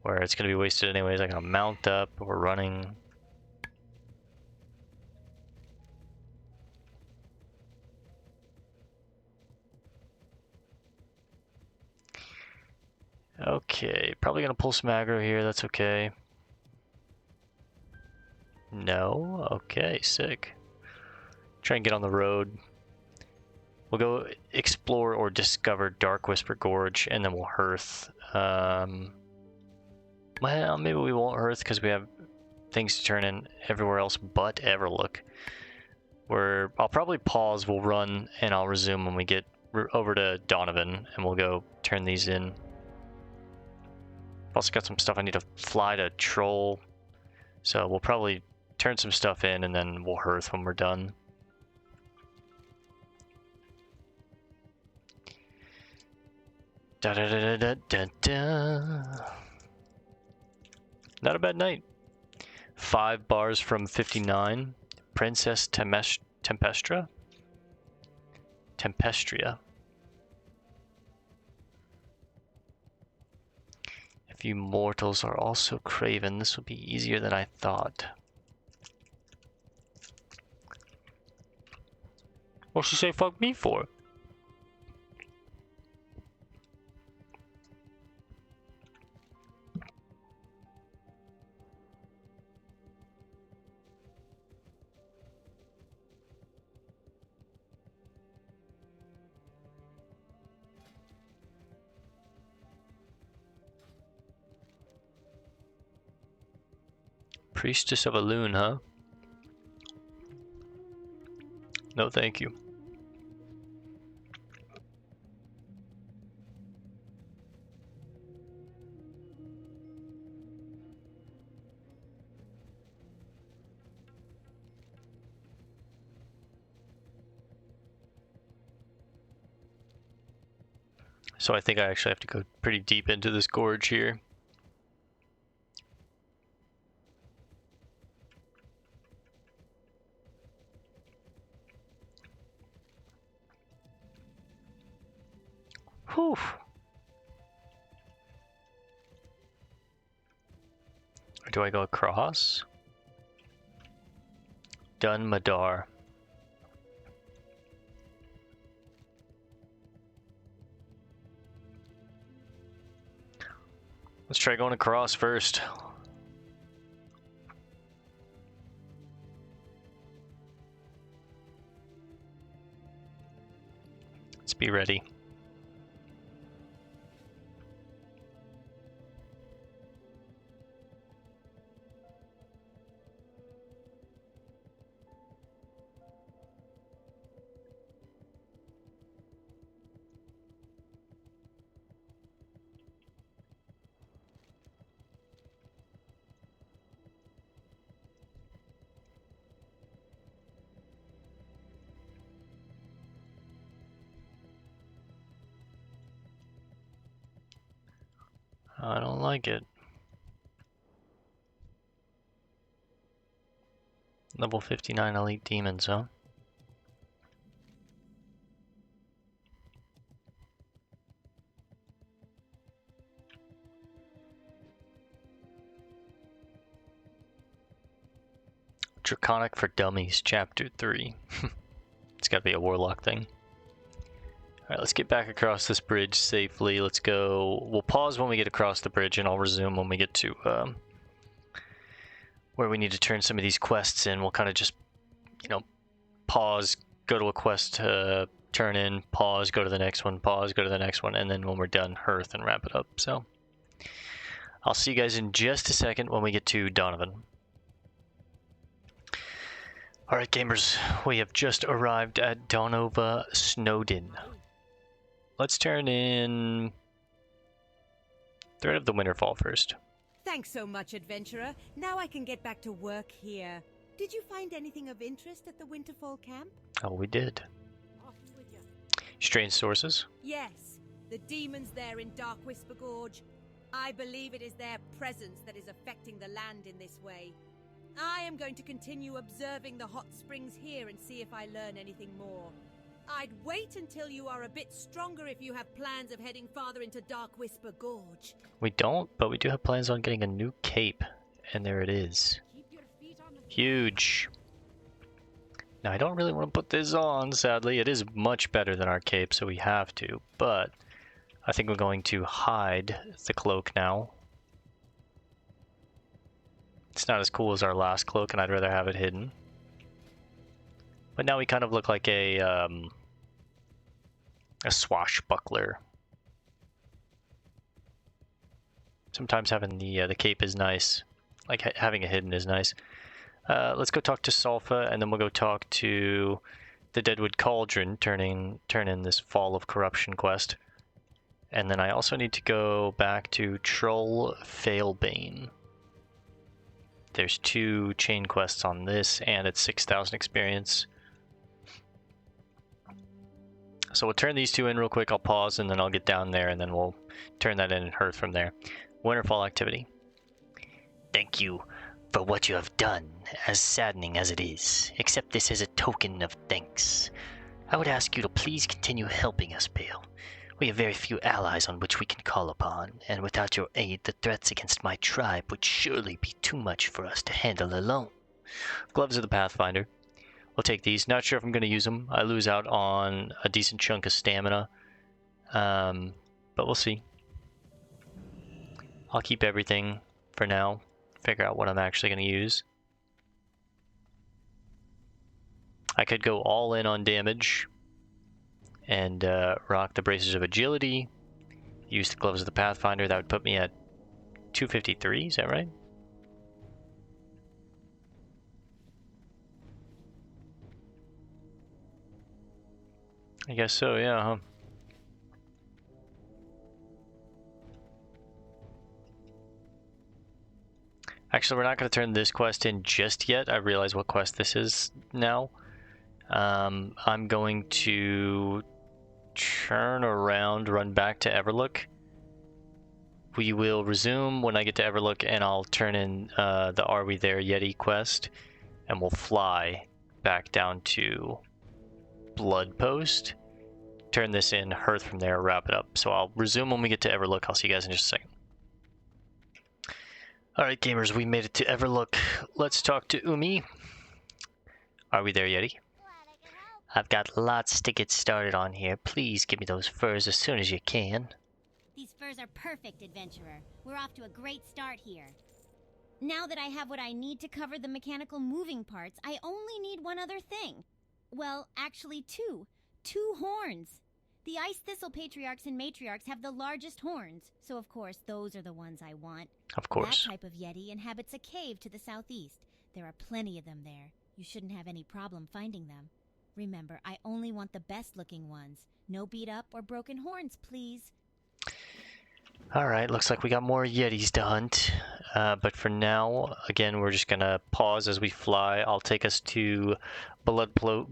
Speaker 1: where it's going to be wasted anyways. I gotta mount up. We're running. Okay, probably gonna pull some aggro here. That's okay. No? Okay, sick. Try and get on the road. We'll go explore or discover Dark Whisper Gorge, and then we'll hearth. Well, maybe we won't hearth because we have things to turn in everywhere else but Everlook. I'll probably pause, we'll run, and I'll resume when we get over to Donovan, and we'll go turn these in. Also got some stuff I need to fly to Troll, so we'll probably turn some stuff in, and then we'll hearth when we're done. Da da da da da da. Not a bad night. 5 bars from 59. Princess Tempestria? Tempestria. If you mortals are also craven, this will be easier than I thought. What'd she say fuck me for? Priestess of a loon, huh? No, thank you. So I think I actually have to go pretty deep into this gorge here. Whew. Or do I go across? Dun Madar. Let's try going across first. Let's be ready. I don't like it. Level 59 elite demons, huh? Draconic for Dummies, Chapter 3. It's gotta be a warlock thing. Alright, let's get back across this bridge safely. Let's go. We'll pause when we get across the bridge, and I'll resume when we get to where we need to turn some of these quests in. We'll kind of just, pause, go to a quest, turn in, pause, go to the next one, pause, go to the next one, and then when we're done, hearth and wrap it up. So I'll see you guys in just a second when we get to Donovan. Alright gamers, we have just arrived at Donova Snowden. Let's turn in Thread of the Winterfall first.
Speaker 4: Thanks so much, adventurer. Now I can get back to work here. Did you find anything of interest at the Winterfall camp?
Speaker 1: Oh, we did. Strange sources.
Speaker 4: Yes, the demons there in Dark Whisper Gorge. I believe it is their presence that is affecting the land in this way. I am going to continue observing the hot springs here and see if I learn anything more. I'd wait until you are a bit stronger if you have plans of heading farther into Dark Whisper Gorge.
Speaker 1: We don't, but we do have plans on getting a new cape. And there it is. Huge. Now, I don't really want to put this on, sadly. It is much better than our cape, so we have to. But I think we're going to hide the cloak now. It's not as cool as our last cloak, and I'd rather have it hidden. But now we kind of look like a swashbuckler. Sometimes having the cape is nice. Like having it hidden is nice. Let's go talk to Sulfa, and then we'll go talk to the Deadwood Cauldron, turn in this Fall of Corruption quest. And then I also need to go back to Troll Failbane. There's 2 chain quests on this, and it's 6,000 experience. So we'll turn these 2 in real quick. I'll pause, and then I'll get down there, and then we'll turn that in and hearth from there. Winterfall activity. Thank you for what you have done, as saddening as it is. Accept this as a token of thanks. I would ask you to please continue helping us, Bale. We have very few allies on which we can call upon, and without your aid, the threats against my tribe would surely be too much for us to handle alone. Gloves of the Pathfinder. We'll take these. Not sure if I'm going to use them. I lose out on a decent chunk of stamina, but we'll see. I'll keep everything for now. Figure out what I'm actually going to use. I could go all in on damage and rock the Braces of Agility. Use the Gloves of the Pathfinder. That would put me at 253, is that right? I guess so, yeah, huh? Actually, we're not going to turn this quest in just yet. I realize what quest this is now. I'm going to turn around, run back to Everlook. We will resume when I get to Everlook, and I'll turn in the Are We There Yeti quest, and we'll fly back down to Bloodpost. Turn this in, hearth from there, wrap it up. So I'll resume when we get to Everlook. I'll see you guys in just a second. Alright gamers, we made it to Everlook. Let's talk to Umi. Are we there, Yeti?
Speaker 3: Glad I could help.
Speaker 1: I've got lots to get started on here. Please give me those furs as soon as you can.
Speaker 5: These furs are perfect, adventurer. We're off to a great start here. Now that I have what I need to cover the mechanical moving parts, I only need one other thing. Well, actually 2. 2 horns. The Ice Thistle Patriarchs and Matriarchs have the largest horns, so of course those are the ones I want.
Speaker 1: Of course.
Speaker 5: That type of Yeti inhabits a cave to the southeast. There are plenty of them there. You shouldn't have any problem finding them. Remember, I only want the best-looking ones. No beat-up or broken horns, please.
Speaker 1: Alright, looks like we got more Yetis to hunt. But for now, again, we're just gonna pause as we fly. I'll take us to Bloodpost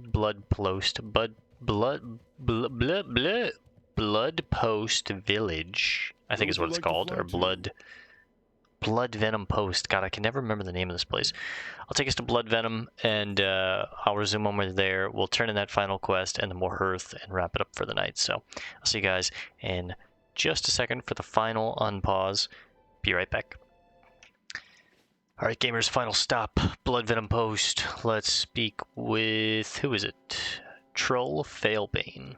Speaker 1: Village, I think is what it's called, or Blood Venom Post. God, I can never remember the name of this place. I'll take us to Blood Venom, and I'll resume when we're there. We'll turn in that final quest, and then we'll hearth and wrap it up for the night. So I'll see you guys in just a second for the final unpause. Be right back. Alright gamers, final stop, Blood Venom Post. Let's speak with, who is it? Troll Failbane.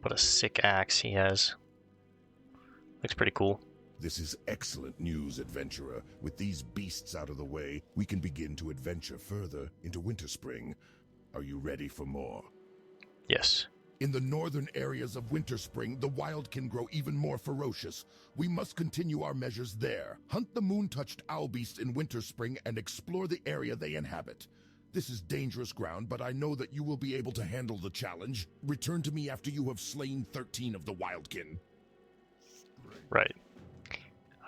Speaker 1: What a sick axe he has. Looks pretty cool.
Speaker 6: This is excellent news, adventurer. With these beasts out of the way, we can begin to adventure further into Winterspring. Are you ready for more?
Speaker 1: Yes.
Speaker 6: In the northern areas of Winterspring, the wild can grow even more ferocious. We must continue our measures there. Hunt the moon-touched owl beast in Winterspring and explore the area they inhabit. This is dangerous ground, but I know that you will be able to handle the challenge. Return to me after you have slain 13 of the wildkin.
Speaker 1: Right.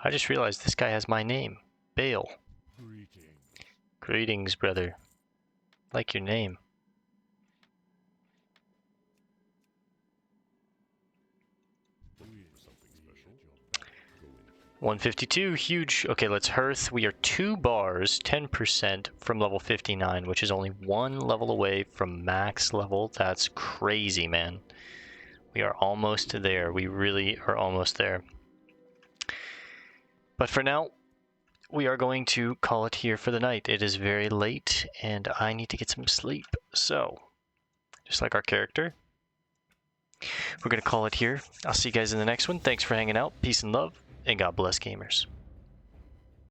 Speaker 1: I just realized this guy has my name. Bale. Greetings, brother. Like your name. 152, huge. Okay, let's hearth. We are 2 bars, 10% from level 59, which is only 1 level away from max level. That's crazy, man. We are almost there. We really are almost there. But for now, we are going to call it here for the night. It is very late, and I need to get some sleep. So, just like our character, we're going to call it here. I'll see you guys in the next one. Thanks for hanging out. Peace and love, and God bless gamers.